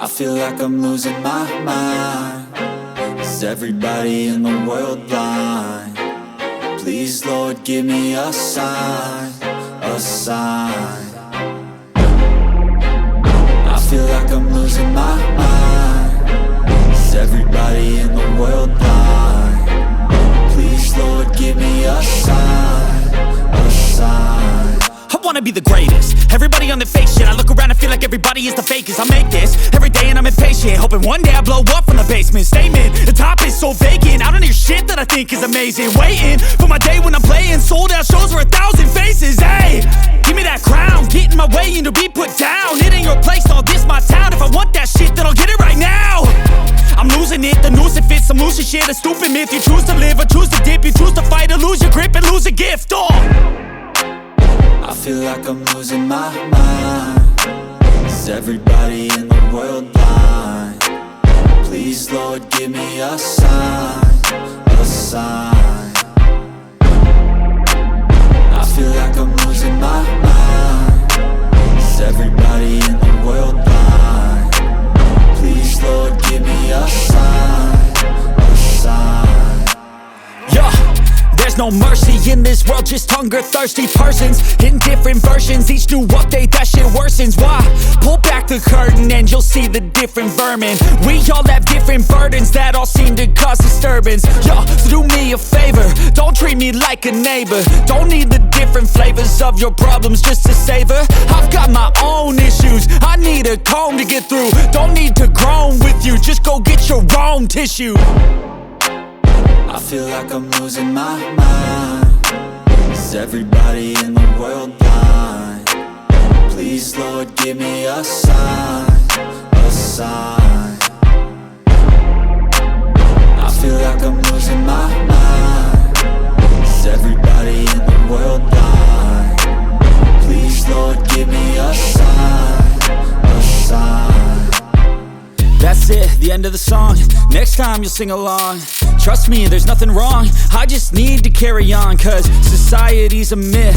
I feel like I'm losing my mind. Is everybody in the world blind? Please, Lord, give me a sign, a sign. I feel like I'm losing my mind. Is everybody in the world blind? Please, Lord, give me a sign, a sign. I wanna be the greatest. Everybody on the fake shit. I look around and feel like everybody is the fakest. I make this every day and I'm impatient, hoping one day I blow up from the basement. Statement, the top is so vacant. I don't hear shit that I think is amazing. Waiting for my day when I'm playing sold out shows for 1,000 faces. Hey, give me that crown, get in my way and to be put down. It ain't your place, all this my town. If I want that shit, then I'll get it right now. I'm losing it, the noose it fits. I'm losing shit, a stupid myth. You choose to live or choose to dip. You choose to fight or lose your grip and lose a gift. I feel like I'm losing my mind. Is everybody in the world blind? Please, Lord, give me a sign, a sign. I feel like I'm losing my mind. Is everybody in the world blind? Please, Lord, give me a sign, a sign. Yeah. There's no mercy in this world, just hunger-thirsty persons in different versions. Each new update, that shit worsens. Why? Pull back the curtain and you'll see the different vermin. We all have different burdens that all seem to cause disturbance. Yo, so do me a favor, don't treat me like a neighbor. Don't need the different flavors of your problems just to savor. I've got my own issues, I need a comb to get through. Don't need to groan with you, just go get your own tissue. I feel like I'm losing my mind. Is everybody in the world blind? Please, Lord, give me a sign, a sign. I feel like I'm losing my mind. Is everybody in the world blind? Please, Lord, give me a sign, a sign. That's it, the end of the song. Next time you'll sing along. Trust me, there's nothing wrong. I just need to carry on, cause society's a myth.